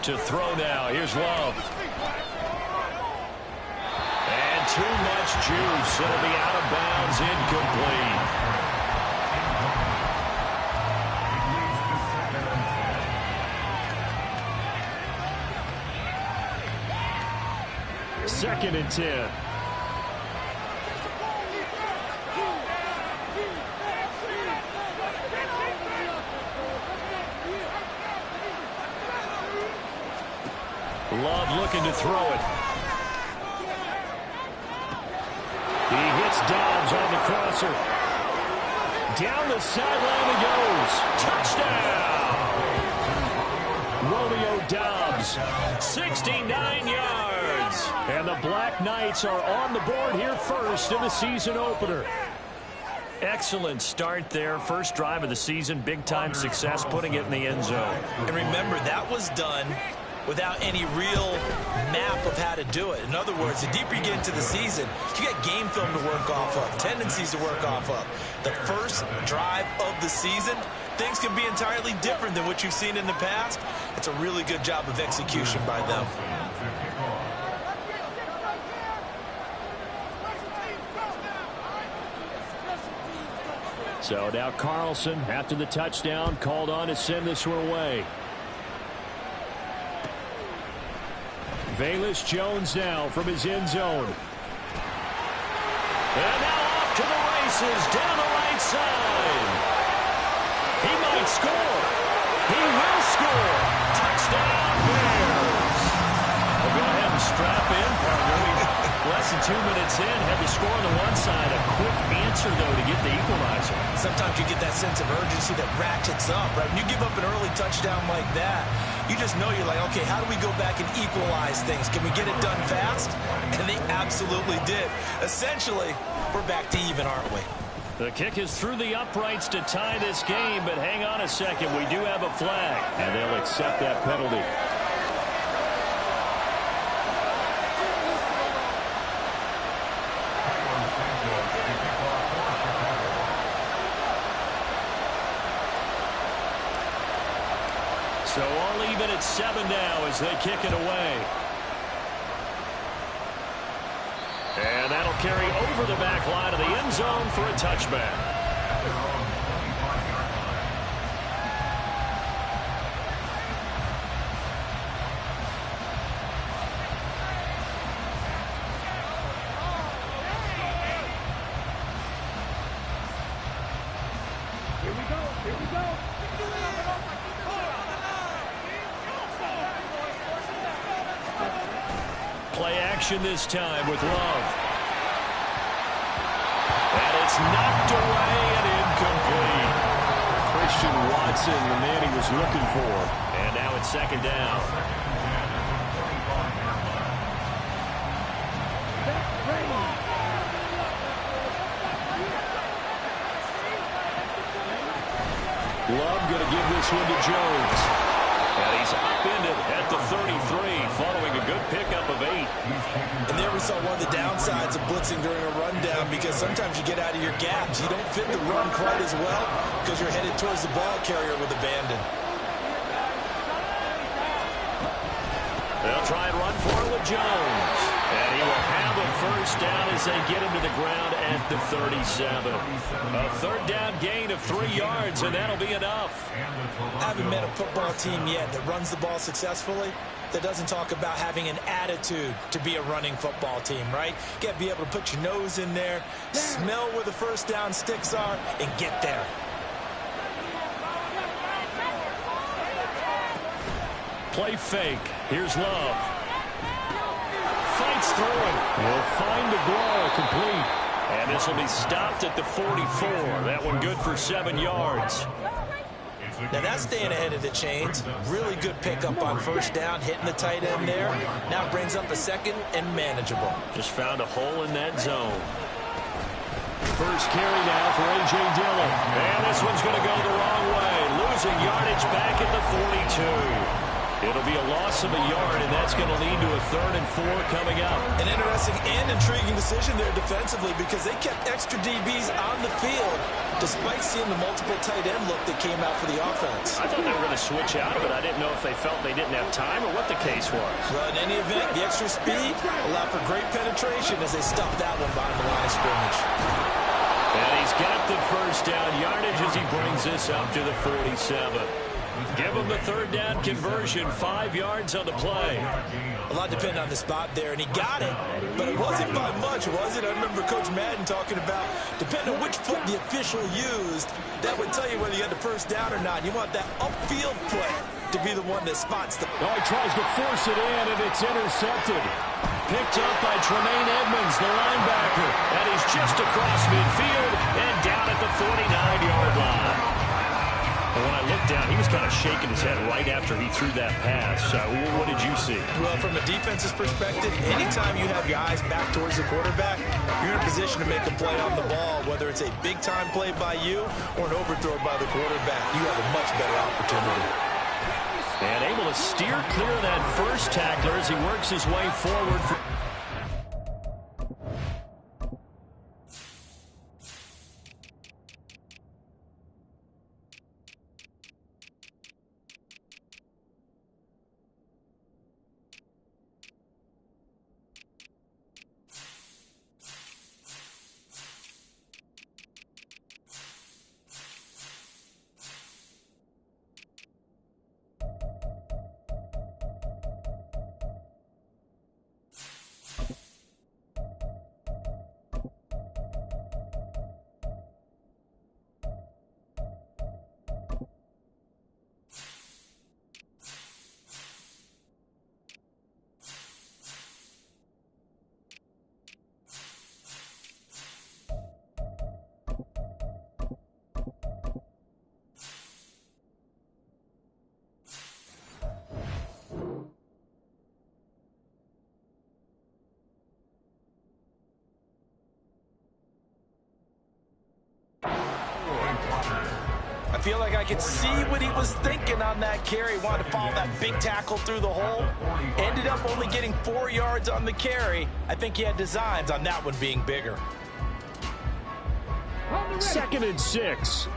To throw now. Here's Love. And too much juice. It'll be out of bounds, incomplete. Second and 10. Love looking to throw it. He hits Dobbs on the crosser. Down the sideline he goes. Touchdown! Romeo Dobbs, 69 yards. And the Black Knights are on the board here first in the season opener. Excellent start there. First drive of the season. Big-time success putting it in the end zone. And remember, that was done without any real map of how to do it. In other words, the deeper you get into the season, you got game film to work off of, tendencies to work off of. The first drive of the season, things can be entirely different than what you've seen in the past. It's a really good job of execution by them. So now Carlson, after the touchdown, called on to send this one away. Velus Jones now from his end zone. And now off to the races down the right side. He might score. He will score. Touchdown Bears. Well, go ahead and strap in, partner. Less than 2 minutes in, had the score on the one side. A quick answer, though, to get the equalizer. Sometimes you get that sense of urgency that ratchets up, right? When you give up an early touchdown like that, you just know you're like, okay, how do we go back and equalize things? Can we get it done fast? And they absolutely did. Essentially, we're back to even, aren't we? The kick is through the uprights to tie this game, but hang on a second. We do have a flag, and they'll accept that penalty. So all even at 7 now as they kick it away. And that'll carry over the back line of the end zone for a touchback. Play action this time with Love. And it's knocked away and incomplete. Christian Watson, the man he was looking for. And now it's second down. Love going to give this one to Jones. And he's upended at the 33 following a good pickup of 8. And there we saw one of the downsides of blitzing during a rundown, because sometimes you get out of your gaps. You don't fit the run quite as well because you're headed towards the ball carrier with abandon. They'll try and run for it with Jones. And he will have a first down as they get him to the ground at the 37. A third down gain of 3 yards, and that'll be enough. I haven't met a football team yet that runs the ball successfully that doesn't talk about having an attitude to be a running football team, right? You got to be able to put your nose in there, smell where the first down sticks are, and get there. Play fake. Here's Love. Fights through it. He'll find the ball complete. And this will be stopped at the 44. That one good for 7 yards. Now that's staying ahead of the chains. Really good pickup on first down, hitting the tight end there. Now brings up a second and manageable. Just found a hole in that zone. First carry now for A.J. Dillon. And this one's going to go the wrong way. Losing yardage back at the 42. It'll be a loss of a yard, and that's going to lead to a 3rd and 4 coming up. An interesting and intriguing decision there defensively because they kept extra DBs on the field despite seeing the multiple tight end look that came out for the offense. I thought they were going to switch out of it. I didn't know if they felt they didn't have time or what the case was. Well, in any event, the extra speed allowed for great penetration as they stuffed that one behind the line of scrimmage. And he's got the first down yardage as he brings this up to the 47. Give him the 3rd down conversion, 5 yards on the play. A lot depended on the spot there, and he got it, but it wasn't by much, was it? I remember Coach Madden talking about, depending on which foot the official used, that would tell you whether you had the first down or not. You want that upfield foot to be the one that spots the... Oh, he tries to force it in, and it's intercepted. Picked up by Tremaine Edmonds, the linebacker. And he's just across midfield and down at the 49-yard line. And when I looked down, he was kind of shaking his head right after he threw that pass. What did you see? Well, from a defense's perspective, anytime you have your eyes back towards the quarterback, you're in a position to make a play on the ball, whether it's a big-time play by you or an overthrow by the quarterback. You have a much better opportunity. And able to steer clear of that first tackler as he works his way forward. I feel like I could see what he was thinking on that carry. Wanted to follow that big tackle through the hole. Ended up only getting 4 yards on the carry. I think he had designs on that one being bigger. 2nd and 6.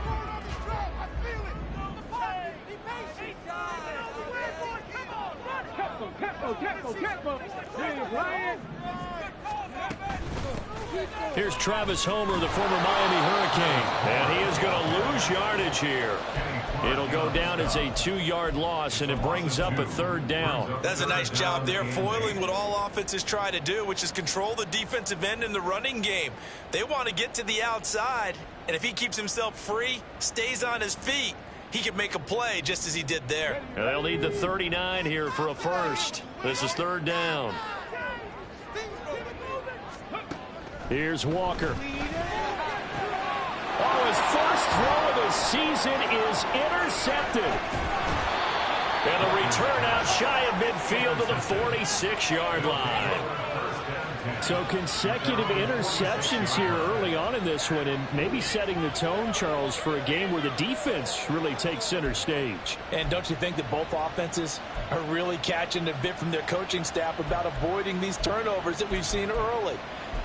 Here's Travis Homer, the former Miami Hurricane. And he is going to lose yardage here. It'll go down as a 2-yard loss, and it brings up a 3rd down. That's a nice job there, foiling what all offenses try to do, which is control the defensive end in the running game. They want to get to the outside, and if he keeps himself free, stays on his feet, he can make a play just as he did there. They'll need the 39 here for a first. This is 3rd down. Here's Walker. Oh, his first throw of the season is intercepted. And a return out shy of midfield to the 46-yard line. So consecutive interceptions here early on in this one, and maybe setting the tone, Charles, for a game where the defense really takes center stage. And don't you think that both offenses are really catching a bit from their coaching staff about avoiding these turnovers that we've seen early?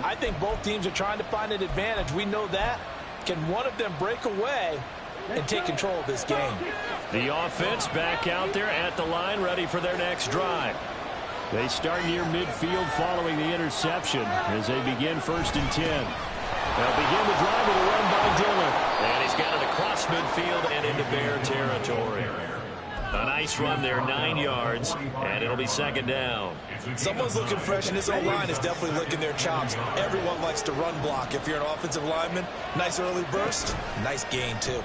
I think both teams are trying to find an advantage. We know that. Can one of them break away and take control of this game? The offense back out there at the line, ready for their next drive. They start near midfield following the interception as they begin 1st and 10. They'll begin the drive with a run by Dillon. And he's got it across midfield and into Bear territory. A nice run there, 9 yards, and it'll be 2nd down. Someone's looking fresh, and this O-line is definitely licking their chops. Everyone likes to run block. If you're an offensive lineman, nice early burst, nice gain, too.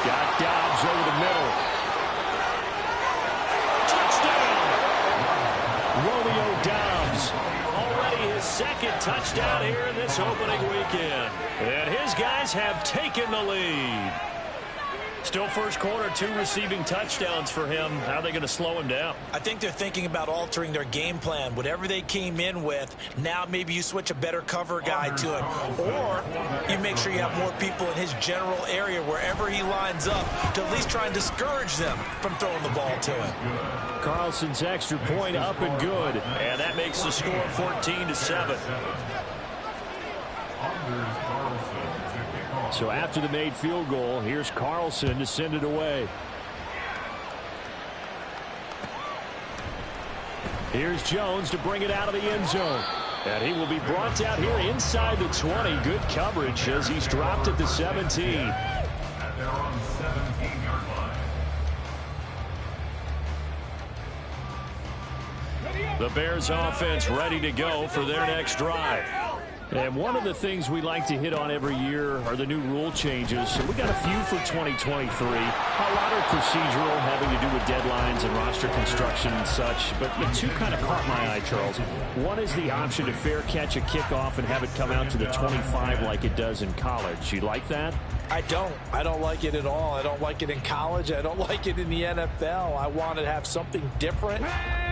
Got Dobbs over the middle. Touchdown! Romeo Dobbs. Already his 2nd touchdown here in this opening weekend. And his guys have taken the lead. Still first quarter, 2 receiving touchdowns for him. How are they going to slow him down? I think they're thinking about altering their game plan. Whatever they came in with, now maybe you switch a better cover guy to him. Or you make sure you have more people in his general area wherever he lines up to at least try and discourage them from throwing the ball to him. Carlson's extra point up and good. And that makes the score 14-7. So after the made field goal, here's Carlson to send it away. Here's Jones to bring it out of the end zone. And he will be brought down here inside the 20. Good coverage as he's dropped at the 17. The Bears offense ready to go for their next drive. And one of the things we like to hit on every year are the new rule changes. So we got a few for 2023. A lot are procedural, having to do with deadlines and roster construction and such. But the 2 kind of caught my eye, Charles. One is the option to fair catch a kickoff and have it come out to the 25 like it does in college. You like that? I don't like it at all. I don't like it in college. I don't like it in the NFL. I wanted to have something different,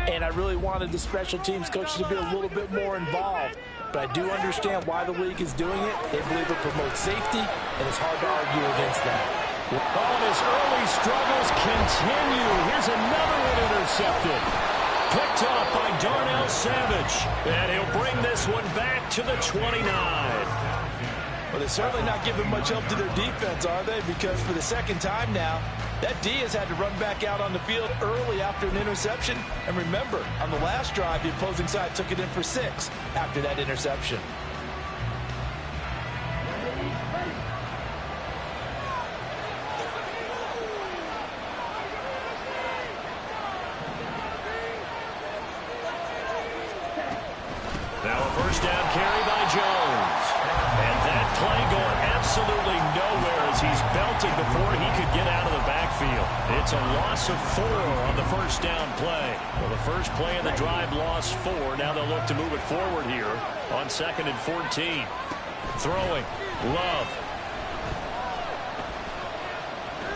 and I really wanted the special teams coaches to be a little bit more involved. But I do understand why the league is doing it. They believe it promotes safety, and it's hard to argue against that. Oh, and his early struggles continue. Here's another one intercepted. Picked off by Darnell Savage. And he'll bring this one back to the 29. Well, they're certainly not giving much help to their defense, are they? Because for the second time now, that D has had to run back out on the field early after an interception. And remember, on the last drive, the opposing side took it in for 6 after that interception. Now a first down carry by Jones. And that play going absolutely nowhere as he's belted before he could get out of the backfield. It's a loss of 4 on the first down play. Well, the first play of the drive lost 4. Now they'll look to move it forward here on 2nd and 14. Throwing. Love.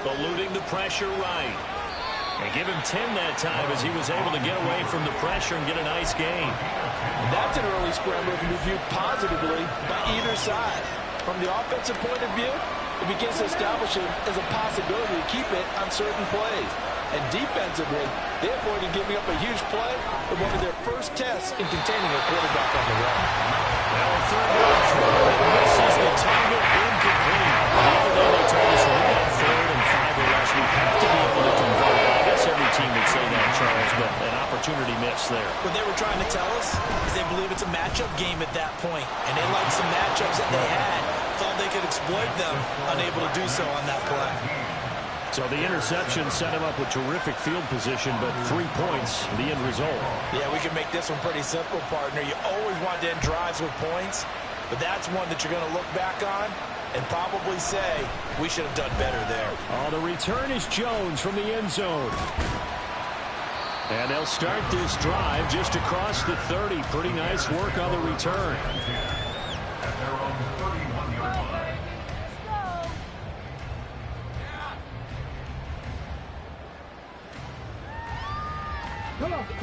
Eluding the pressure right. And give him 10 that time as he was able to get away from the pressure and get a nice gain. And that's an early scramble that can be viewed positively by either side. From the offensive point of view, it begins to establish it as a possibility to keep it on certain plays. And defensively, they avoided giving up a huge play in one of their first tests in containing a quarterback on the run. Now a third down throw that misses the target, incomplete. The other day they told us we got 3rd and 5 or less. We have to be able to convert. I guess every team would say that, Charles, but an opportunity missed there. What they were trying to tell us is they believe it's a matchup game at that point, and they liked some matchups that they had, thought they could exploit them, unable to do so on that play. So the interception set him up with terrific field position, but 3 points, the end result. Yeah, we can make this one pretty simple, partner. You always want to end drives with points, but that's one that you're going to look back on and probably say, we should have done better there. Oh, the return is Jones from the end zone. And they'll start this drive just across the 30. Pretty nice work on the return.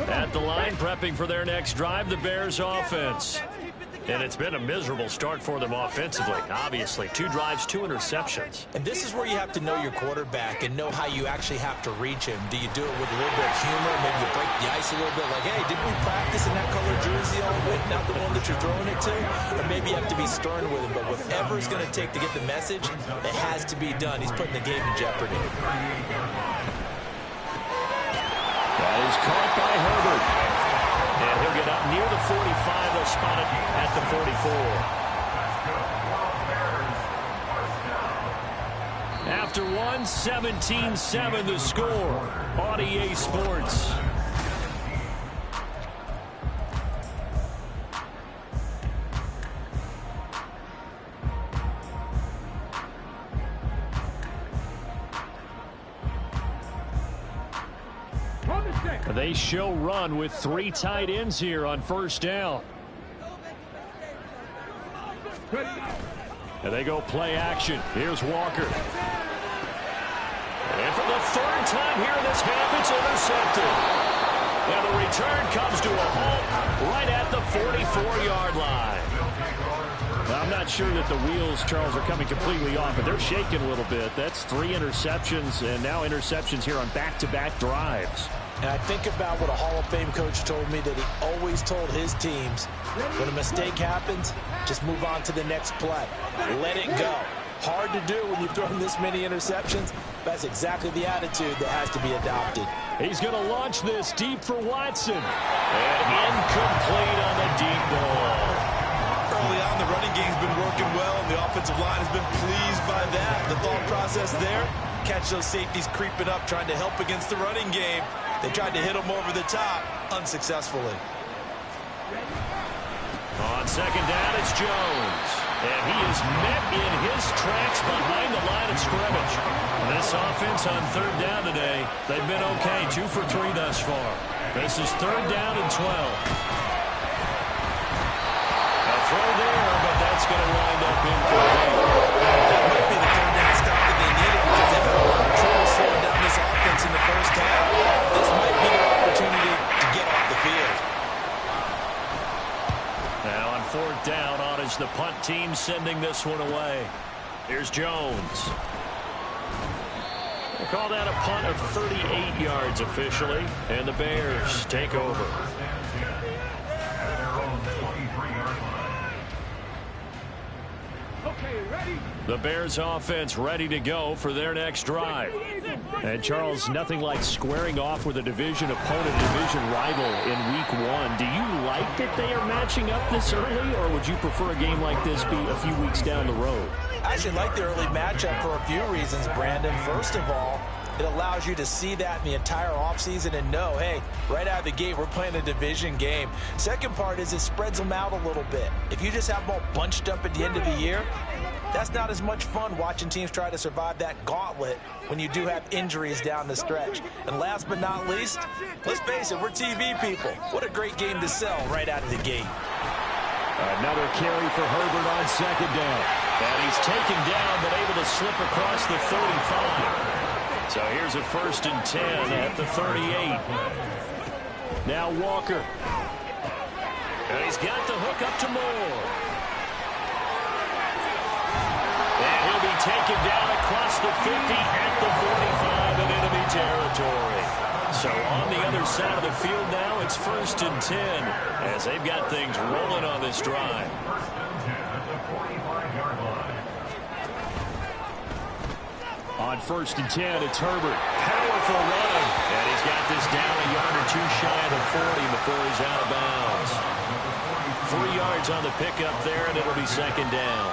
At the line, prepping for their next drive, the Bears offense. And it's been a miserable start for them offensively, obviously. 2 drives, 2 interceptions. And this is where you have to know your quarterback and know how you actually have to reach him. Do you do it with a little bit of humor? Maybe you break the ice a little bit, like, hey, didn't we practice in that color jersey all week, not the one that you're throwing it to? Or maybe you have to be stern with him. But whatever it's going to take to get the message, it has to be done. He's putting the game in jeopardy. That is caught by Herbert. And he'll get up near the 45. They'll spot it at the 44. After 1, 17-7 the score on EA Sports. They show run with 3 tight ends here on first down. And they go play action. Here's Walker. And for the third time here in this half, it's intercepted. Now the return comes to a halt right at the 44-yard line. Now, I'm not sure that the wheels, Charles, are coming completely off, but they're shaking a little bit. That's 3 interceptions, and now interceptions here on back-to-back drives. And I think about what a Hall of Fame coach told me, that he always told his teams, when a mistake happens, just move on to the next play. Let it go. Hard to do when you've thrown this many interceptions. That's exactly the attitude that has to be adopted. He's going to launch this deep for Watson. And incomplete on the deep ball. Early on, the running game's been working well, and the offensive line has been pleased by that. The thought process there, catch those safeties creeping up, trying to help against the running game. They tried to hit them over the top, unsuccessfully. On second down, it's Jones. And he is met in his tracks behind the line of scrimmage. This offense on third down today, they've been okay, 2 for 3 thus far. This is third down and 12. A throw there, but that's going to wind up incomplete. That might be the third down stop that they needed, because they've had a lot of trouble slowing down this offense in the first half. This might be their opportunity to get off the field. Now on fourth down, on is the punt team sending this one away. Here's Jones. We'll call that a punt of 38 yards officially, and the Bears take over. The Bears offense ready to go for their next drive. And, Charles, nothing like squaring off with a division opponent, division rival in week 1. Do you like that they are matching up this early, or would you prefer a game like this be a few weeks down the road? I actually like the early matchup for a few reasons, Brandon. First of all, it allows you to see that in the entire offseason and know, hey, right out of the gate, we're playing a division game. Second part is it spreads them out a little bit. If you just have them all bunched up at the end of the year, that's not as much fun watching teams try to survive that gauntlet when you do have injuries down the stretch. And last but not least, let's face it, we're TV people. What a great game to sell right out of the gate. Another carry for Herbert on second down. And he's taken down, but able to slip across the 35. So here's a 1st and 10 at the 38. Now Walker. And he's got the hook up to Moore. And he'll be taken down across the 50 at the 45 in enemy territory. So on the other side of the field now, it's 1st and 10 as they've got things rolling on this drive. On 1st and 10, it's Herbert. Powerful run. And he's got this down a yard or 2 shy of the 40 before he's out of bounds. 3 yards on the pickup there, and it'll be second down.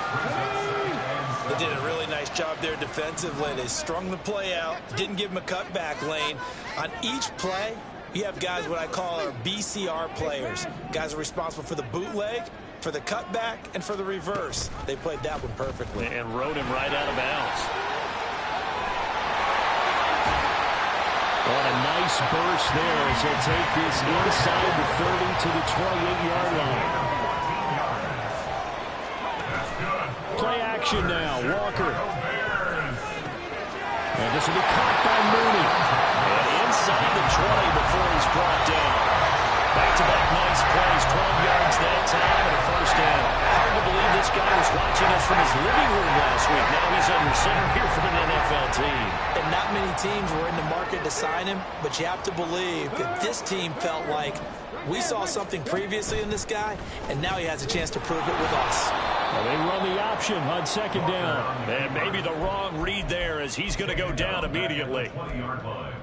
They did a really nice job there defensively. They strung the play out, didn't give him a cutback lane. On each play, you have guys what I call our BCR players. Guys are responsible for the bootleg, for the cutback, and for the reverse. They played that one perfectly. And rode him right out of bounds. On a nice burst there as he'll take this inside the 30 to the 28-yard line. Play action now, Walker. And this will be caught by Mooney. And inside the 20 before he's brought down. Back-to-back nice plays, 12 yards that time and a 1st down. Hard to believe this guy was watching us from his living room last week. Now he's under center here for an NFL team. And not many teams were in the market to sign him, but you have to believe that this team felt like we saw something previously in this guy, and now he has a chance to prove it with us. Well, they run the option on second down. And maybe the wrong read there as he's going to go down immediately.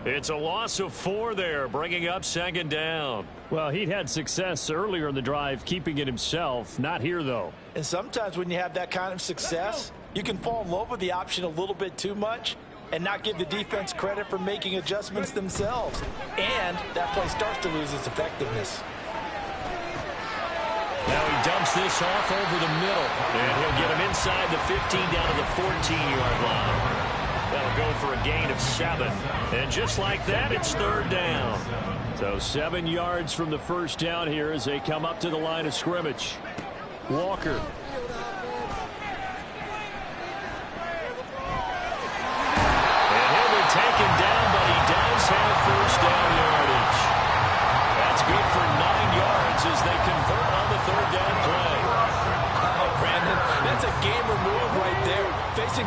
It's a loss of 4 there, bringing up second down. Well, he'd had success earlier in the drive keeping it himself. Not here, though. And sometimes when you have that kind of success, you can fall in love with the option a little bit too much and not give the defense credit for making adjustments themselves. And that play starts to lose its effectiveness. Now he dumps this off over the middle. And he'll get him inside the 15 down to the 14-yard line. That'll go for a gain of 7. And just like that, it's 3rd down. So 7 yards from the 1st down here as they come up to the line of scrimmage. Walker. And he'll be taken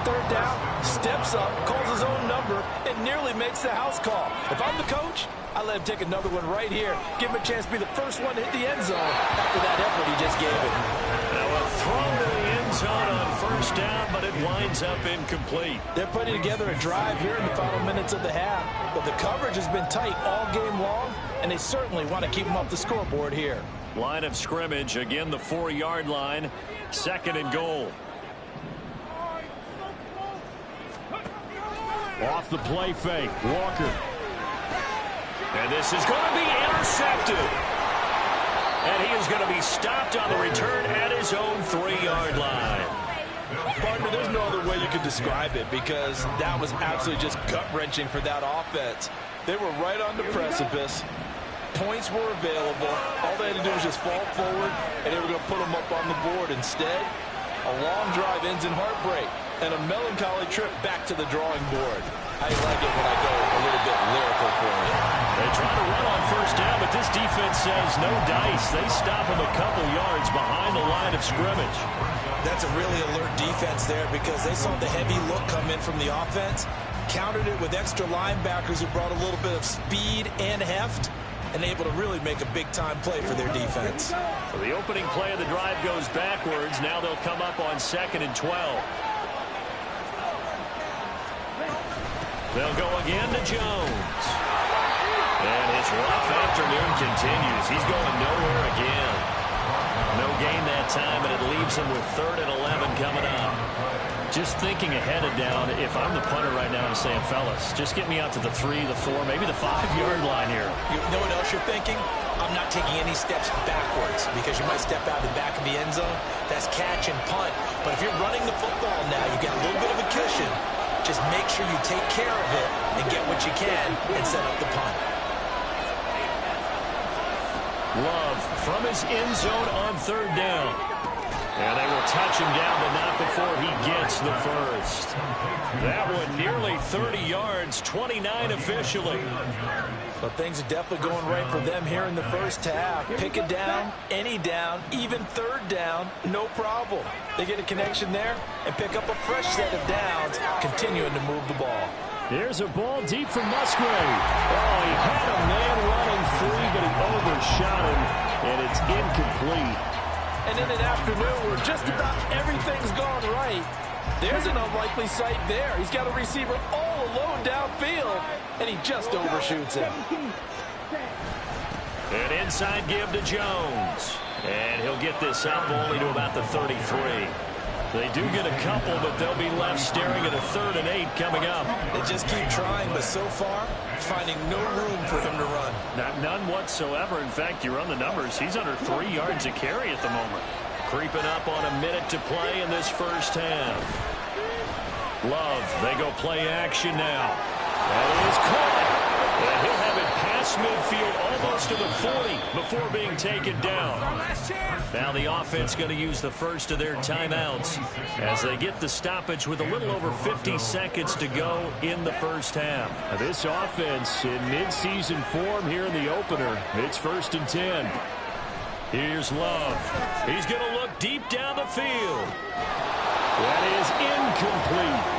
third down, steps up, calls his own number, and nearly makes the house call. If I'm the coach, I let him take another one right here. Give him a chance to be the first one to hit the end zone after that effort he just gave it. Now a throw to the end zone on first down, but it winds up incomplete. They're putting together a drive here in the final minutes of the half, but the coverage has been tight all game long, and they certainly want to keep them off the scoreboard here. Line of scrimmage, again the 4-yard line, 2nd and goal. Off the play fake, Walker. And this is going to be intercepted. And he is going to be stopped on the return at his own 3-yard line. Partner, there's no other way you could describe it because that was absolutely just gut-wrenching for that offense. They were right on the precipice. Points were available. All they had to do was just fall forward, and they were going to put them up on the board. Instead, a long drive ends in heartbreak and a melancholy trip back to the drawing board. I like it when I go a little bit lyrical for you. They try to run on first down, but this defense says no dice. They stop him a couple yards behind the line of scrimmage. That's a really alert defense there because they saw the heavy look come in from the offense, countered it with extra linebackers who brought a little bit of speed and heft, and able to really make a big-time play for their defense. So the opening play of the drive goes backwards. Now they'll come up on 2nd and 12. They'll go again to Jones. And his rough afternoon continues. He's going nowhere again. No gain that time, and it leaves him with 3rd and 11 coming up. Just thinking ahead of down, if I'm the punter right now, I'm saying, fellas, just get me out to the 3, the 4, maybe the 5-yard line here. You know what else you're thinking? I'm not taking any steps backwards because you might step out the back of the end zone. That's catch and punt. But if you're running the football now, you got a little bit of a cushion. Just make sure you take care of it and get what you can and set up the punt. Love from his end zone on 3rd down. And they will touch him down, but not before he gets the first. That one nearly 30 yards, 29 officially. But things are definitely going right for them here in the first half. Pick it down, any down, even 3rd down, no problem. They get a connection there and pick up a fresh set of downs, continuing to move the ball. Here's a ball deep from Musgrave. Oh, he had a man running free, but he overshot him, and it's incomplete. And in an afternoon where just about everything's gone right, there's an unlikely sight there. He's got a receiver all alone downfield, and he just overshoots him. An inside give to Jones. And he'll get this up only to about the 33. They do get a couple, but they'll be left staring at a 3rd and 8 coming up. They just keep trying, but so far, finding no room for him to run. None whatsoever. In fact, you run the numbers. He's under 3 yards a carry at the moment. Creeping up on a minute to play in this first half. Love, they go play action now. That is caught. And he'll have it past midfield almost to the 40 before being taken down. Now the offense going to use the first of their timeouts as they get the stoppage with a little over 50 seconds to go in the first half. This offense in midseason form here in the opener. It's 1st and 10. Here's Love. He's going to look deep down the field. That is incomplete.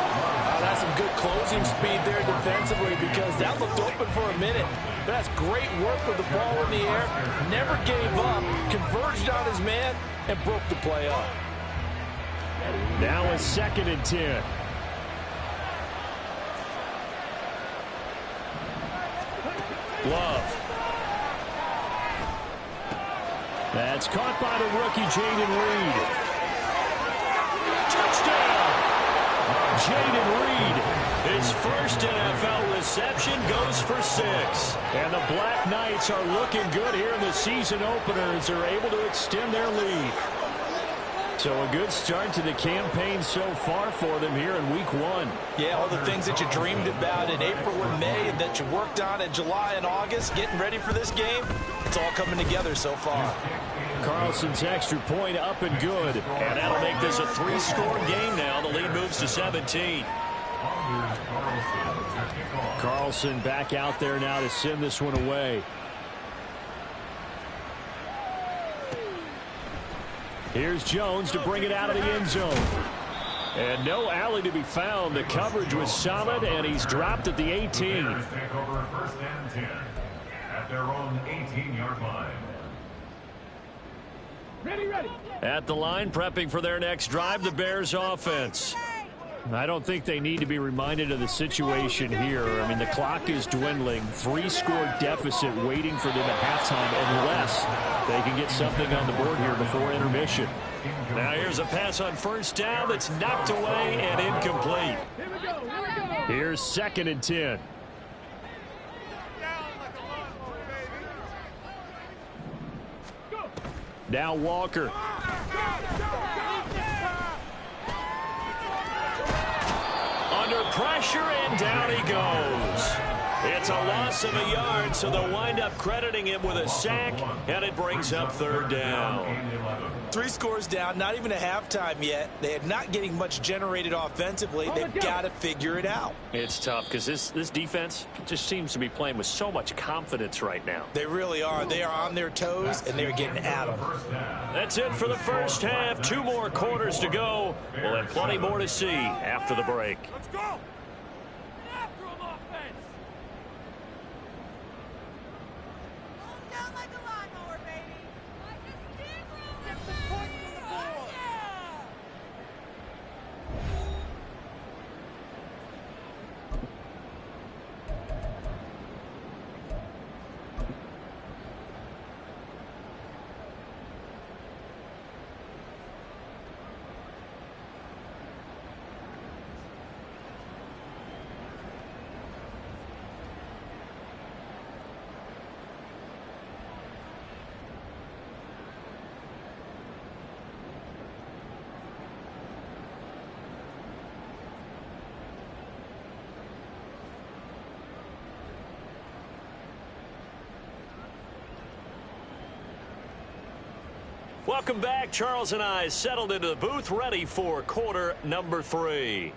That's some good closing speed there defensively because that looked open for a minute. That's great work with the ball in the air. Never gave up, converged on his man, and broke the play up. Now a 2nd and 10. Love. That's caught by the rookie, Jaden Reed. Touchdown! Jaden Reed, his first NFL reception, goes for 6. And the Black Knights are looking good here in the season opener as they're able to extend their lead. So a good start to the campaign so far for them here in week 1. Yeah, all the things that you dreamed about in April and May and that you worked on in July and August, getting ready for this game, it's all coming together so far. Carlson's extra point up and good. And that'll make this a 3-score game now. The lead moves to 17. Carlson back out there now to send this one away. Here's Jones to bring it out of the end zone. And no alley to be found. The coverage was solid, and he's dropped at the 18. Bears take over 1st and 10 at their own 18-yard line. Ready. At the line, prepping for their next drive, the Bears offense. I don't think they need to be reminded of the situation here. I mean, the clock is dwindling. 3-score deficit waiting for them at halftime unless they can get something on the board here before intermission. Now here's a pass on 1st down that's knocked away and incomplete. Here's 2nd and 10. Now Walker. Under pressure, and down he goes. It's a loss of a yard, so they'll wind up crediting him with a sack, and it brings up 3rd down. 3 scores down, not even a halftime yet. They are not getting much generated offensively. They've got to figure it out. It's tough because this defense just seems to be playing with so much confidence right now. They really are. They are on their toes, and they're getting at them. That's it for the first half. 2 more quarters to go. We'll have plenty more to see after the break. Let's go. After him, offense. Down like a lawnmower, baby. Like a steamroller. Get the point from the board. Welcome back. Charles and I settled into the booth, ready for quarter number 3.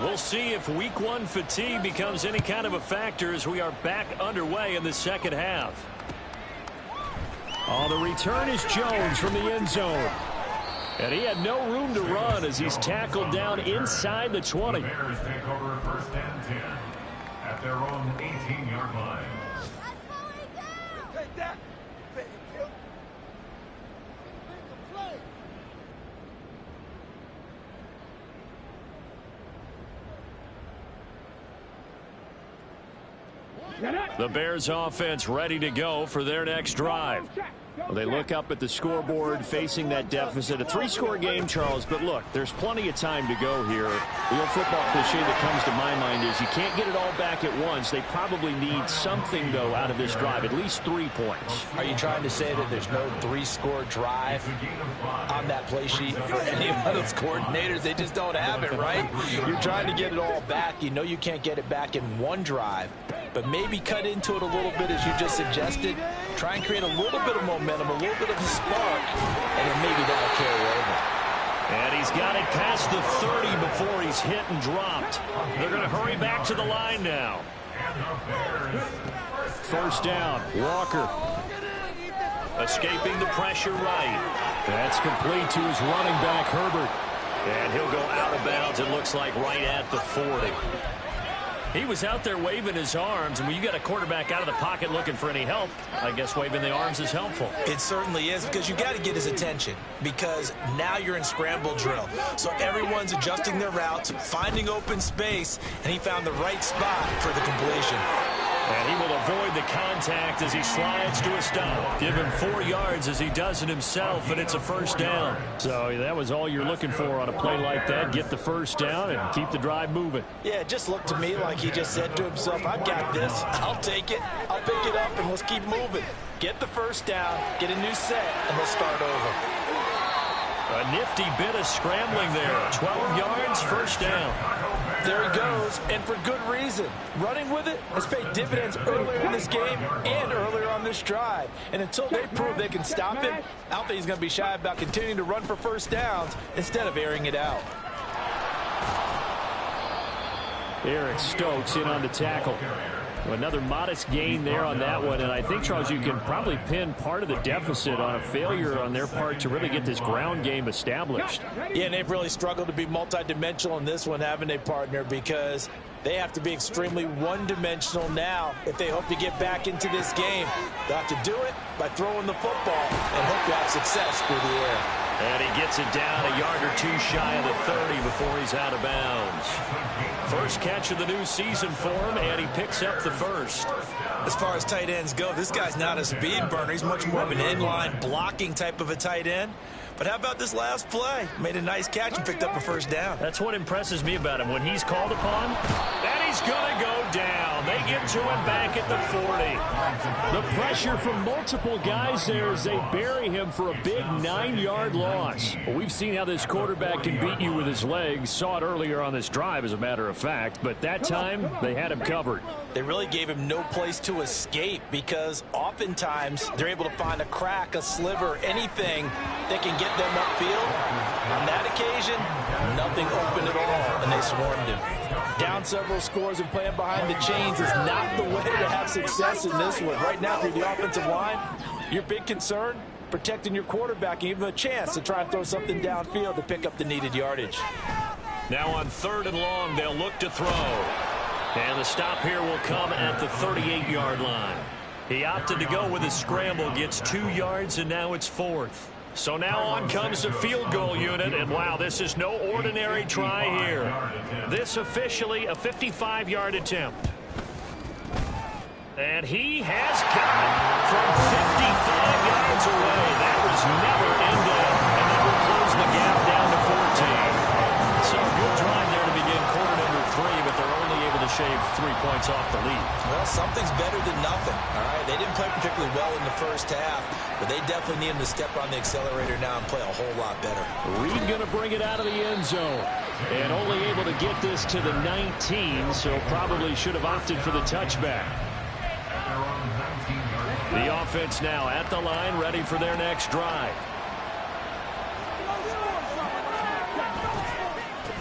We'll see if week 1 fatigue becomes any kind of a factor as we are back underway in the second half. Oh, the return is Jones from the end zone. And he had no room to run as he's tackled down inside the 20. The Bears take over 1st and 10 at their own 18-yard line. Take that. The Bears offense ready to go for their next drive. Well, they look up at the scoreboard facing that deficit. A 3-score game, Charles, but look, there's plenty of time to go here. The old football cliche that comes to my mind is you can't get it all back at once. They probably need something, though, out of this drive, at least 3 points. Are you trying to say that there's no 3-score drive on that play sheet for any of those coordinators? They just don't have it, right? You're trying to get it all back. You know you can't get it back in 1 drive, but maybe cut into it a little bit as you just suggested. Try and create a little bit of momentum, a little bit of a spark, and then maybe that'll carry over. And he's got it past the 30 before he's hit and dropped. They're going to hurry back to the line now. 1st down, Walker. Escaping the pressure right. That's complete to his running back, Herbert. And he'll go out of bounds, it looks like, right at the 40. He was out there waving his arms, and when you got a quarterback out of the pocket looking for any help, I guess waving the arms is helpful. It certainly is, because you got to get his attention, because now you're in scramble drill. So everyone's adjusting their routes, finding open space, and he found the right spot for the completion. And he will avoid the contact as he slides to a stop. Give him 4 yards as he does it himself, and it's a 1st down. So that was all you're looking for on a play like that. Get the 1st down and keep the drive moving. Yeah, it just looked to me like he just said to himself, I've got this. I'll take it. I'll pick it up, and let's keep moving. Get the 1st down, get a new set, and let's start over. A nifty bit of scrambling there. 12 yards, 1st down. There he goes, and for good reason. Running with it has paid dividends earlier in this game and earlier on this drive. And until they prove they can stop him, I don't think he's going to be shy about continuing to run for 1st downs instead of airing it out. Eric Stokes in on the tackle. Another modest gain there on that one, and I think, Charles, you can probably pin part of the deficit on a failure on their part to really get this ground game established. Yeah, and they've really struggled to be multidimensional in this one, haven't they, partner? Because they have to be extremely one-dimensional now if they hope to get back into this game. They'll have to do it by throwing the football and hope to have success through the air. And he gets it down a yard or two shy of the 30 before he's out of bounds. First catch of the new season for him, and he picks up the first. As far as tight ends go, this guy's not a speed burner. He's much more of an inline blocking type of a tight end. But how about this last play? Made a nice catch and picked up a first down. That's what impresses me about him. When he's called upon, and he's going to go down. They get to him back at the 40. The pressure from multiple guys there as they bury him for a big 9-yard loss. Well, we've seen how this quarterback can beat you with his legs. Saw it earlier on this drive, as a matter of fact. But that time, they had him covered. They really gave him no place to escape because oftentimes they're able to find a crack, a sliver, anything that can get them upfield. On that occasion, nothing open at all, and they swarmed him. Down several scores and playing behind the chains is not the way to have success in this one. Right now, through the offensive line, your big concern, protecting your quarterback and give him a chance to try and throw something downfield to pick up the needed yardage. Now on 3rd and long, they'll look to throw. And the stop here will come at the 38-yard line. He opted to go with a scramble, gets 2 yards, and now it's 4th. So now on comes the field goal unit, and wow, this is no ordinary try here. This officially a 55-yard attempt. And he has got it from 55 yards away. That was never in doubt, and that will close the gap down to 14. So a good drive there to begin quarter number 3, but they're only able to shave 3 points off the lead. Well, something's better than nothing, all right? They didn't play particularly well in the first half, but they definitely need him to step on the accelerator now and play a whole lot better. Reed going to bring it out of the end zone, and only able to get this to the 19, so probably should have opted for the touchback. The offense now at the line, ready for their next drive.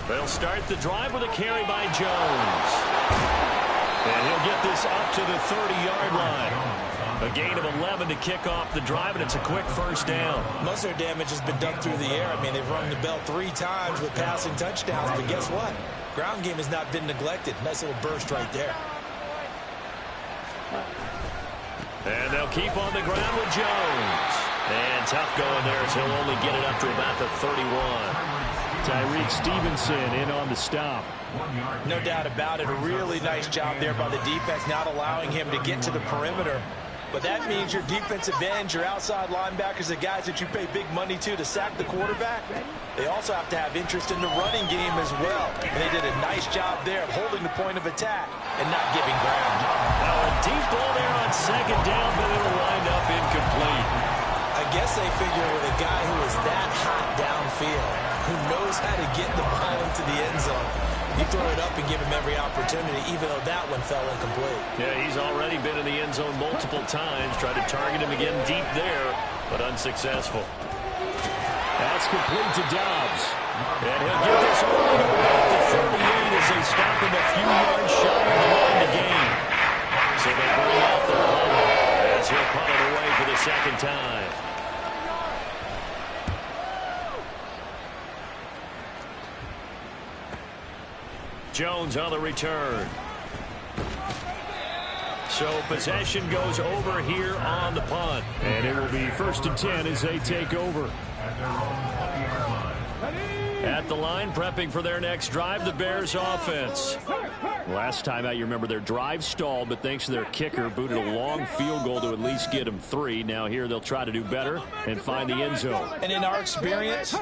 They'll start the drive with a carry by Jones. And he'll get this up to the 30-yard line. A gain of 11 to kick off the drive, and it's a quick first down. Most of their damage has been done through the air. I mean, they've rung the bell 3 times with passing touchdowns, but guess what? Ground game has not been neglected. Nice little burst right there. And they'll keep on the ground with Jones. And tough going there as he'll only get it up to about the 31. Tyreek Stevenson in on the stop. No doubt about it. A really nice job there by the defense, not allowing him to get to the perimeter. But that means your defensive ends, your outside linebackers, the guys that you pay big money to sack the quarterback, they also have to have interest in the running game as well. And they did a nice job there of holding the point of attack and not giving ground. Now a deep ball there on 2nd down, but it'll wind up incomplete. I guess they figure with a guy who is that hot downfield, who knows how to get the ball into the end zone, you throw it up and give him every opportunity, even though that one fell incomplete. Yeah, he's already been in the end zone multiple times. Tried to target him again deep there, but unsuccessful. That's complete to Dobbs. And he'll get this all the way up to 38 as they stop him a few yards shy of the line to gain. So they bring out the punter as he'll punt it away for the 2nd time. Jones on the return. So possession goes over here on the punt. And it will be 1st and 10 as they take over. At the line, prepping for their next drive, the Bears offense. Last time out, you remember their drive stalled, but thanks to their kicker, booted a long field goal to at least get them 3. Now here they'll try to do better and find the end zone. And in our experience,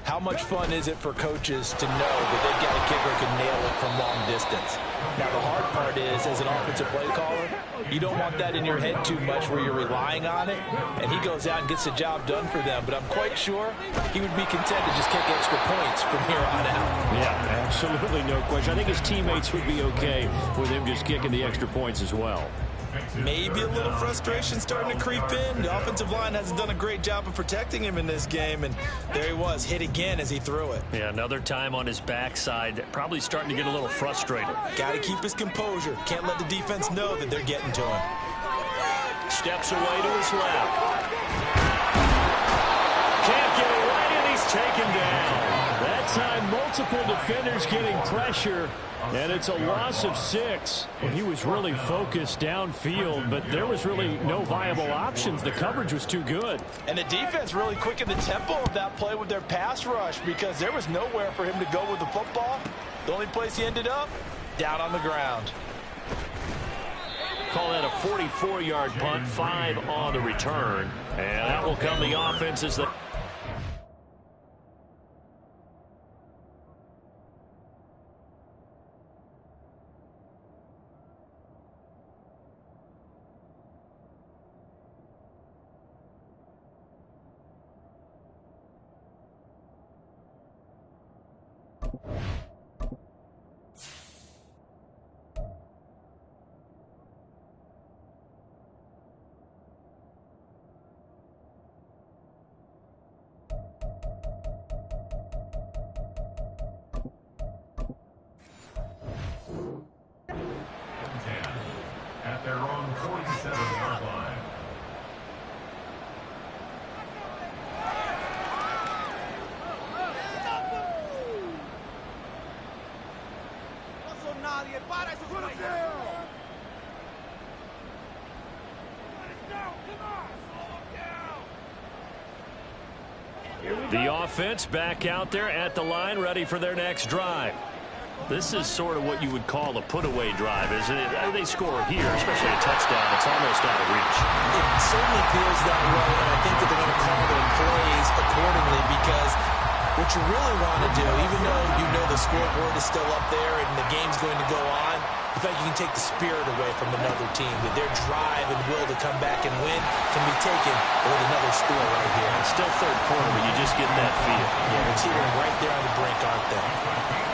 how much fun is it for coaches to know that they've got a kicker who can nail it from long distance? Now, the hard part is, as an offensive play caller, you don't want that in your head too much where you're relying on it, and he goes out and gets the job done for them. But I'm quite sure he would be content to just kick extra points from here on out. Yeah, absolutely no question. I think his teammates would be okay with him just kicking the extra points as well. Maybe a little frustration starting to creep in. The offensive line hasn't done a great job of protecting him in this game, and there he was, hit again as he threw it. Yeah, another time on his backside, probably starting to get a little frustrated. Got to keep his composure. Can't let the defense know that they're getting to him. Steps away to his left. Can't get it right, and he's taken down. That time, multiple defenders getting pressure, and it's a loss of 6. And he was really focused downfield, but there was really no viable options. The coverage was too good. And the defense really quickened the tempo of that play with their pass rush because there was nowhere for him to go with the football. The only place he ended up, down on the ground. Call that a 44-yard punt, 5 on the return. And that will come the offense as the... At their own 47-yard line. The offense back out there at the line, ready for their next drive. This is sort of what you would call a put-away drive, isn't it? They score here, especially a touchdown. It's almost out of reach. It certainly feels that way, and I think that they're going to call their plays accordingly because what you really want to do, even though you know the scoreboard is still up there and the game's going to go on, in fact, you can take the spirit away from another team. That their drive and will to come back and win can be taken with another score right here. It's still third quarter, but you just get that feel. Yeah, they're teetering right there on the brink, aren't they?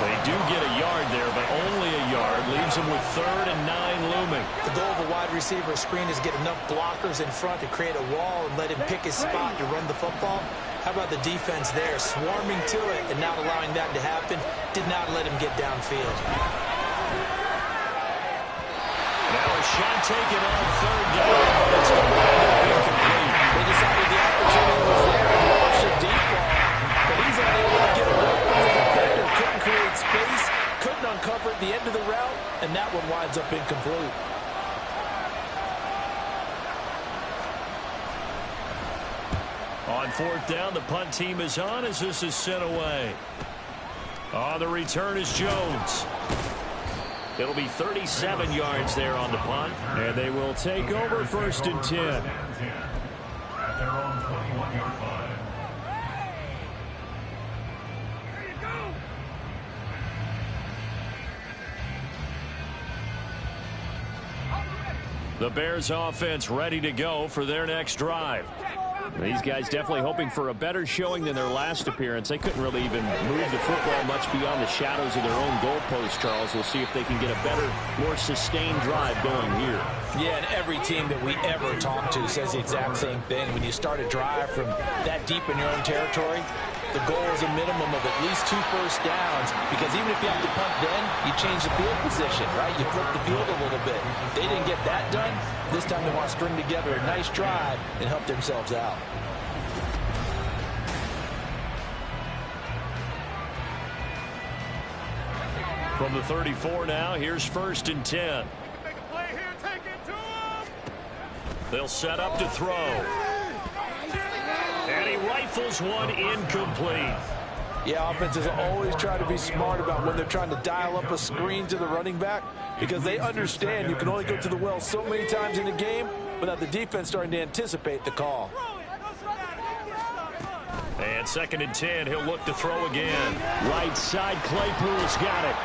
They do get a yard there, but only a yard. Leaves them with 3rd and 9 looming. The goal of a wide receiver screen is get enough blockers in front to create a wall and let him pick his spot to run the football. How about the defense there, swarming to it and not allowing that to happen? Did not let him get downfield. Now a shot taken on 3rd down, but it's incomplete. They decided the opportunity was there and launched a deep ball, but he's unable to get away from the defender. Couldn't create space, couldn't uncover at the end of the route, and that one winds up incomplete. On 4th down, the punt team is on as this is sent away. On the return is Jones. It'll be 37 yards there on the punt, and they will take over 1st and 10. At their own 21-yard line. The Bears offense ready to go for their next drive. These guys definitely hoping for a better showing than their last appearance. They couldn't really even move the football much beyond the shadows of their own goalpost, Charles. We'll see if they can get a better, more sustained drive going here. Yeah, and every team that we ever talk to says the exact same thing. When you start a drive from that deep in your own territory, the goal is a minimum of at least 2 first downs, because even if you have to punt then, you change the field position, right? You flip the field a little bit. They didn't get that done. This time they want to string together a nice drive and help themselves out. From the 34 now, here's 1st and 10. They'll set up to throw. And he rifles one incomplete. Yeah, offenses always try to be smart about when they're trying to dial up a screen to the running back, because they understand you can only go to the well so many times in a game without the defense starting to anticipate the call. And 2nd and 10, he'll look to throw again. Right side, Claypool's got it.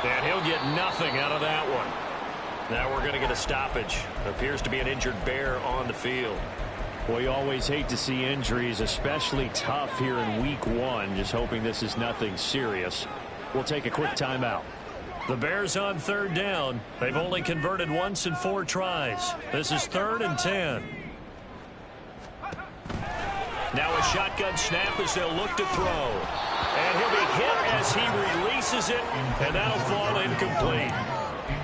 And he'll get nothing out of that one. Now we're going to get a stoppage. Appears to be an injured Bear on the field. Well, you always hate to see injuries, especially tough here in week 1. Just hoping this is nothing serious. We'll take a quick timeout. The Bears on third down. They've only converted once in 4 tries. This is 3rd and 10. Now a shotgun snap as they'll look to throw. And he'll be hit as he releases it, and that'll fall incomplete.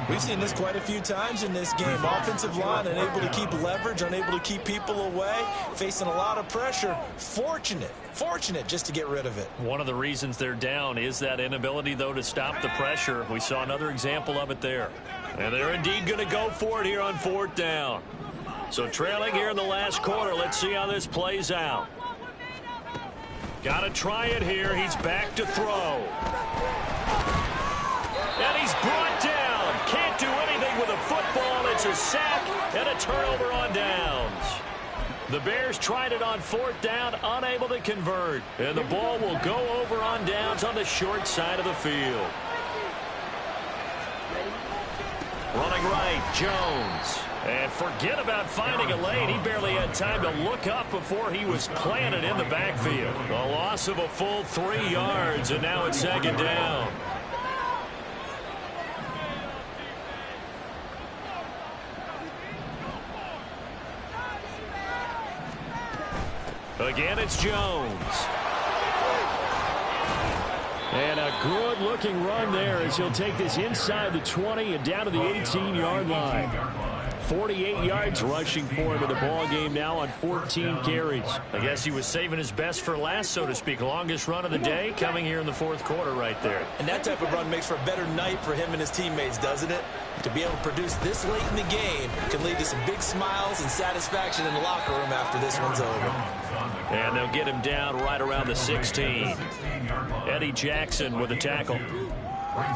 We've seen this quite a few times in this game. Offensive line unable to keep leverage, unable to keep people away, facing a lot of pressure. Fortunate just to get rid of it. One of the reasons they're down is that inability, though, to stop the pressure. We saw another example of it there. And they're indeed going to go for it here on 4th down. So trailing here in the last quarter. Let's see how this plays out. Got to try it here. He's back to throw. And he's brought down. Can't do anything with a football. It's a sack and a turnover on downs. The Bears tried it on 4th down, unable to convert. And the ball will go over on downs on the short side of the field. Running right, Jones. And forget about finding a lane. He barely had time to look up before he was planted in the backfield. A loss of a full 3 yards, and now it's 2nd down. Again, it's Jones. And a good-looking run there as he'll take this inside the 20 and down to the 18-yard line. 48 yards rushing for him in the ball game now on 14 carries. I guess he was saving his best for last, so to speak. Longest run of the day coming here in the 4th quarter right there. And that type of run makes for a better night for him and his teammates, doesn't it? To be able to produce this late in the game can lead to some big smiles and satisfaction in the locker room after this one's over. And they'll get him down right around the 16. Eddie Jackson with a tackle.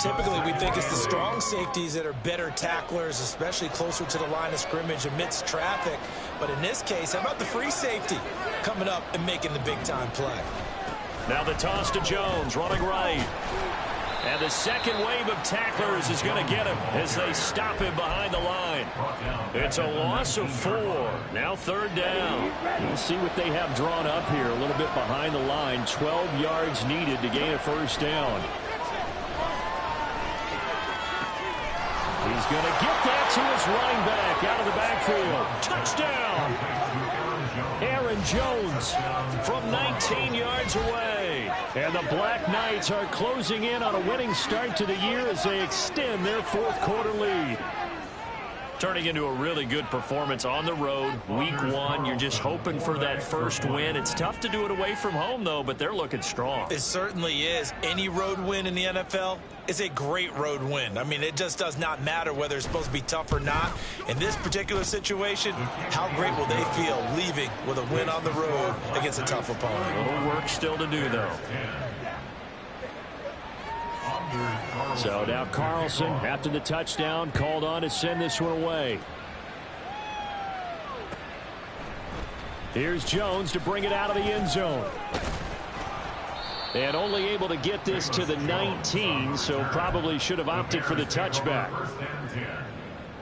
Typically, we think it's the strong safeties that are better tacklers, especially closer to the line of scrimmage amidst traffic. But in this case, how about the free safety coming up and making the big-time play? Now the toss to Jones, running right. And the second wave of tacklers is going to get him as they stop him behind the line. It's a loss of 4. Now 3rd down. We'll see what they have drawn up here. A little bit behind the line. 12 yards needed to gain a 1st down. He's going to get that to his running back out of the backfield. Touchdown! Aaron Jones from 19 yards away. And the Black Knights are closing in on a winning start to the year as they extend their 4th quarter lead. Turning into a really good performance on the road. Week 1, you're just hoping for that first win. It's tough to do it away from home, though, but they're looking strong. It certainly is. Any road win in the NFL is a great road win. I mean, it just does not matter whether it's supposed to be tough or not. In this particular situation, how great will they feel leaving with a win on the road against a tough opponent? A little work still to do, though. So now Carlson, after the touchdown, called on to send this one away. Here's Jones to bring it out of the end zone. And only able to get this to the 19, so probably should have opted for the touchback.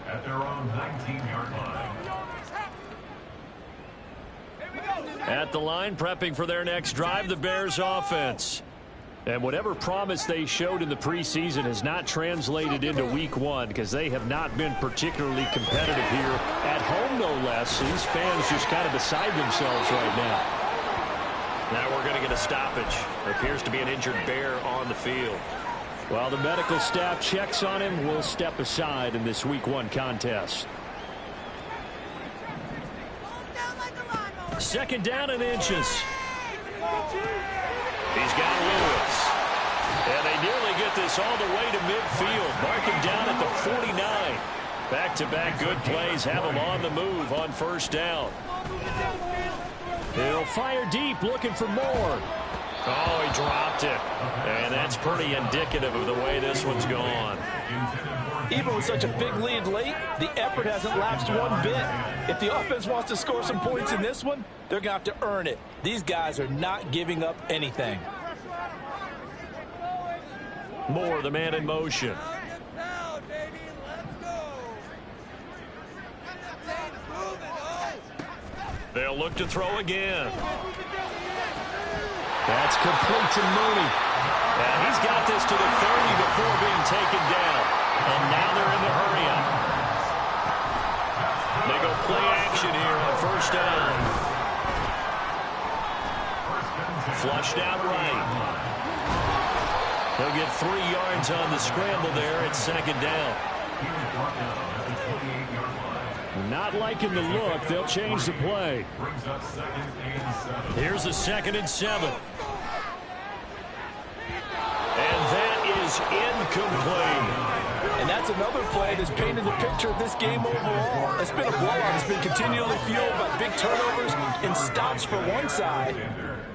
At their own 19-yard line. At the line, prepping for their next drive, the Bears offense. And whatever promise they showed in the preseason has not translated into week 1 because they have not been particularly competitive here at home, no less. These fans just kind of beside themselves right now. Now we're going to get a stoppage. There appears to be an injured Bear on the field. While the medical staff checks on him, we'll step aside in this week 1 contest. 2nd down and inches. He's got Lewis. And they nearly get this all the way to midfield. Mark him down at the 49. Back-to-back good plays have him on the move on 1st down. He'll fire deep, looking for more. Oh, he dropped it. And that's pretty indicative of the way this one's gone. Even with such a big lead late, the effort hasn't lapsed one bit. If the offense wants to score some points in this one, they're going to have to earn it. These guys are not giving up anything. Moore, the man in motion. They'll look to throw again. That's complete to Mooney. And he's got this to the 30 before being taken down. flushed out right. He'll get 3 yards on the scramble there at second down. Not liking the look. They'll change the play. Here's a 2nd and 7. And that is incomplete. And that's another play that's painted the picture of this game overall. It's been a blowout. It's been continually fueled by big turnovers and stops for one side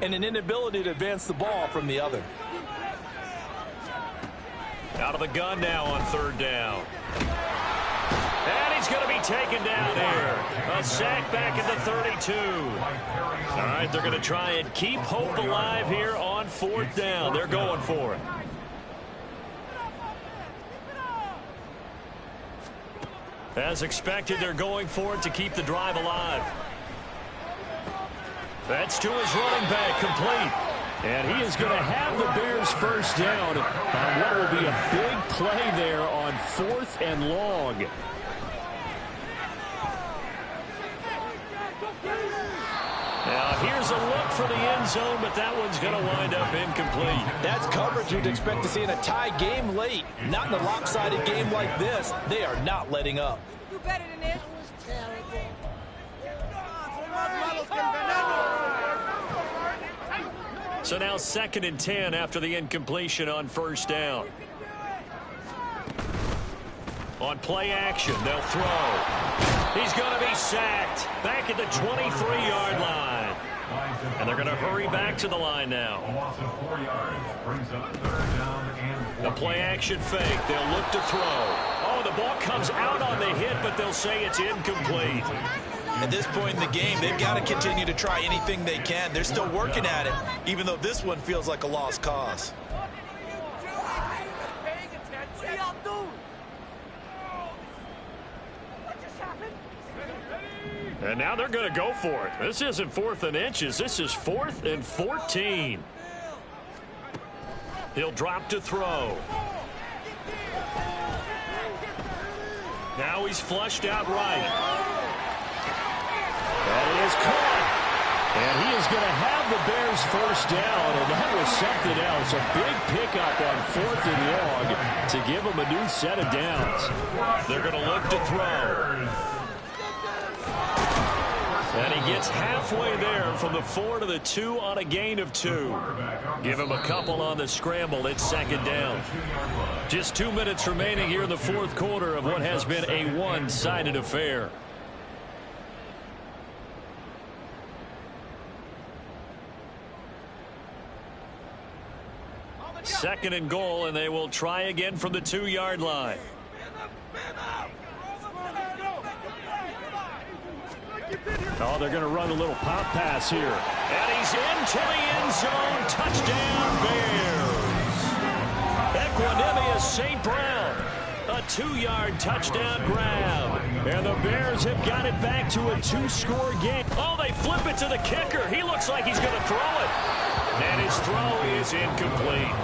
and an inability to advance the ball from the other. Out of the gun now on 3rd down. And he's going to be taken down here. A sack back at the 32. All right, they're going to try and keep hope alive here on 4th down. They're going for it. As expected, they're going for it to keep the drive alive. That's to his running back, complete. And he is going to have the Bears first down on what will be a big play there on 4th and long. Now, here's a look for the end zone, but that one's going to wind up incomplete. That's coverage you'd expect to see in a tie game late. Not in a lopsided game like this. They are not letting up. Do better than this. So now 2nd and 10 after the incompletion on 1st down. On play action, they'll throw. He's going to be sacked back at the 23-yard line. And they're going to hurry back to the line now. The play action fake. They'll look to throw. Oh, the ball comes out on the hit, but they'll say it's incomplete. At this point in the game, they've got to continue to try anything they can. They're still working at it, even though this one feels like a lost cause. And now they're going to go for it. This isn't 4th and inches. This is 4th and 14. He'll drop to throw. Now he's flushed out right. That is caught. And he is going to have the Bears first down, and that was something else. A big pickup on 4th and long to give them a new set of downs. They're going to look to throw. And he gets halfway there from the 4 to the 2 on a gain of 2. Give him a couple on the scramble. It's 2nd down. Just 2 minutes remaining here in the 4th quarter of what has been a one-sided affair. Second and goal, and they will try again from the 2-yard line. Oh, they're going to run a little pop pass here. And he's into the end zone. Touchdown, Bears. Equanimous St. Brown. A 2-yard touchdown grab. And the Bears have got it back to a 2-score game. Oh, they flip it to the kicker. He looks like he's going to throw it. And his throw is incomplete.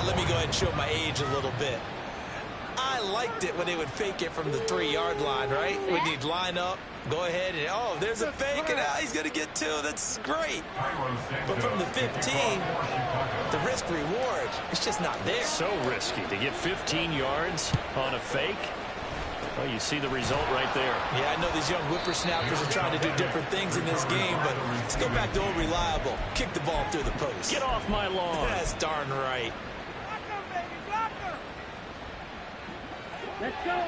Let me go ahead and show my age a little bit. I liked it when they would fake it from the 3-yard line, right? When you'd line up, go ahead, and oh, there's a fake, and he's going to get 2. That's great. But from the 15, the risk-reward, it's just not there. So risky to get 15 yards on a fake. Well, you see the result right there. Yeah, I know these young whippersnappers are trying to do different things in this game, but let's go back to old reliable. Kick the ball through the post. Get off my lawn. That's darn right. Let's go.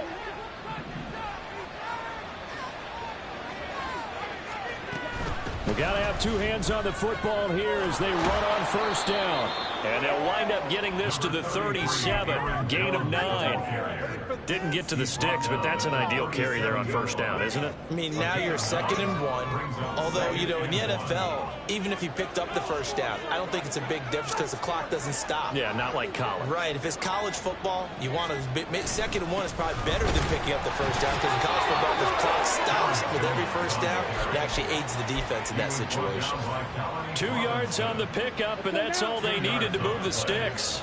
We've got to have 2 hands on the football here as they run on 1st down. And they'll wind up getting this to the 37. Gain of 9. Didn't get to the sticks, but that's an ideal carry there on 1st down, isn't it? I mean, now you're 2nd and 1. Although, you know, in the NFL, even if you picked up the 1st down, I don't think it's a big difference because the clock doesn't stop. Yeah, not like college. Right. If it's college football, you want to 2nd and 1 is probably better than picking up the 1st down because in college football, the clock stops with every 1st down. It actually aids the defense in that situation. 2 yards on the pickup, and that's all they needed to move the sticks.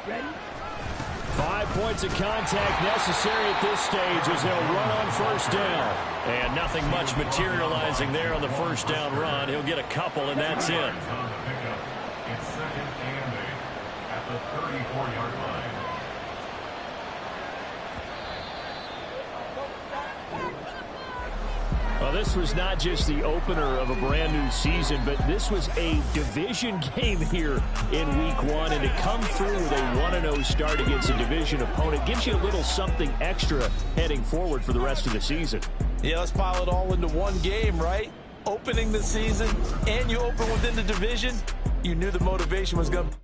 Ready? points of contact necessary at this stage as they'll run on first down. And nothing much materializing there on the first down run. He'll get a couple, and that's it. It's second and 8 at the 34-yard line. Well, this was not just the opener of a brand new season, but this was a division game here in week 1. And to come through with a 1-0 start against a division opponent gives you a little something extra heading forward for the rest of the season. Yeah, let's pile it all into one game, right? Opening the season, and you open within the division. You knew the motivation was going to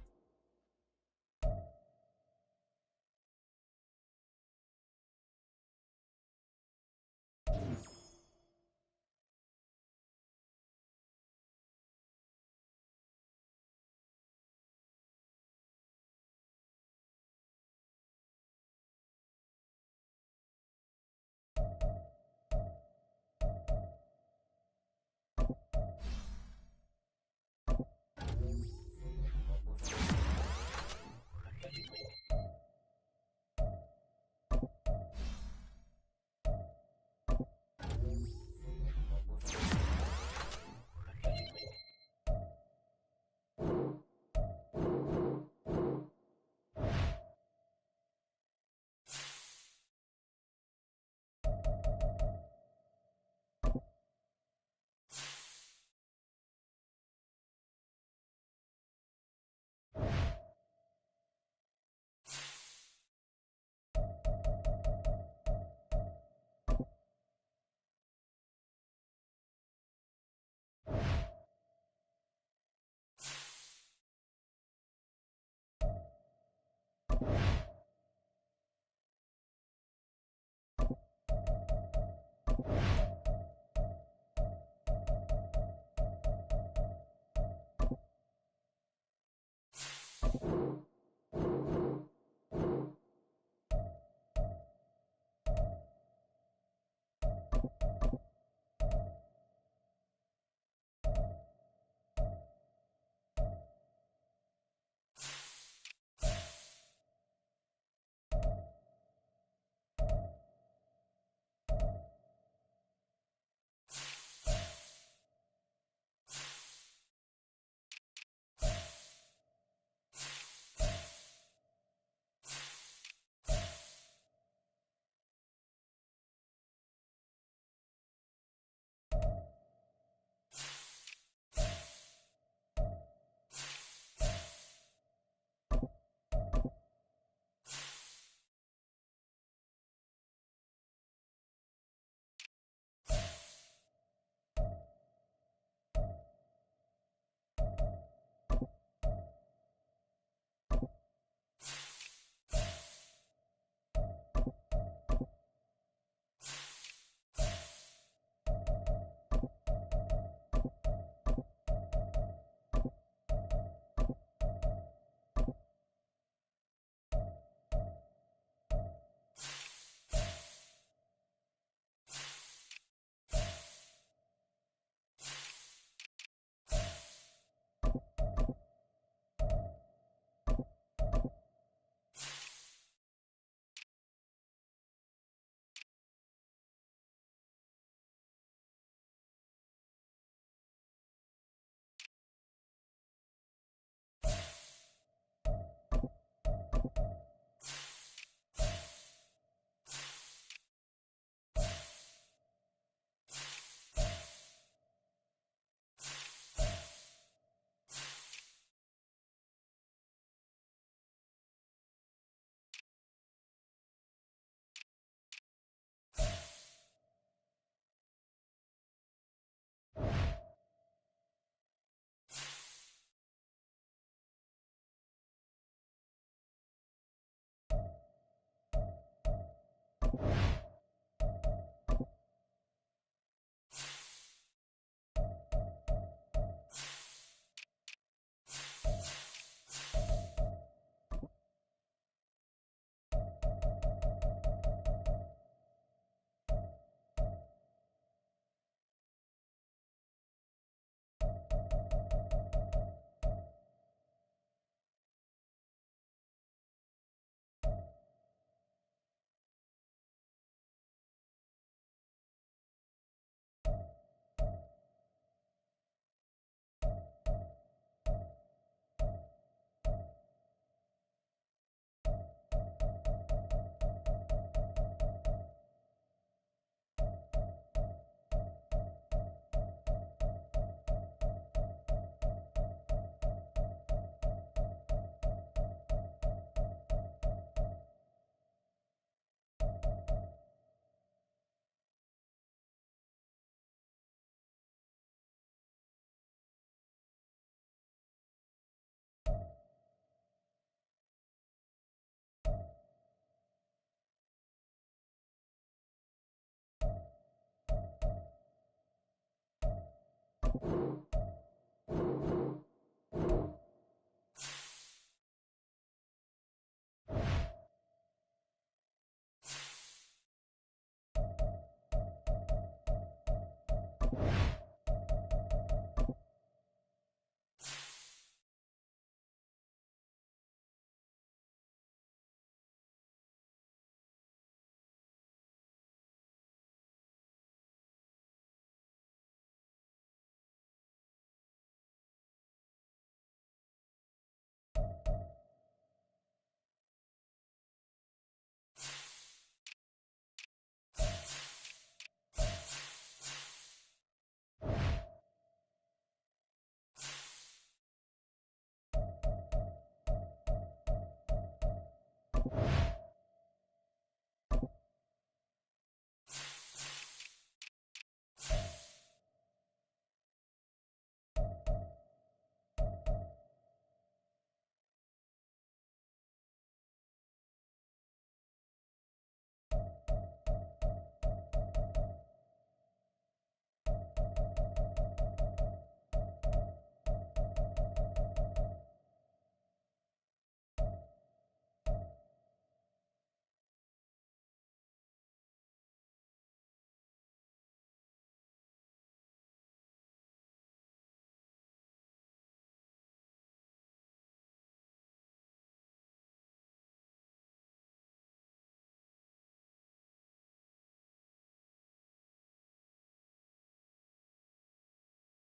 it.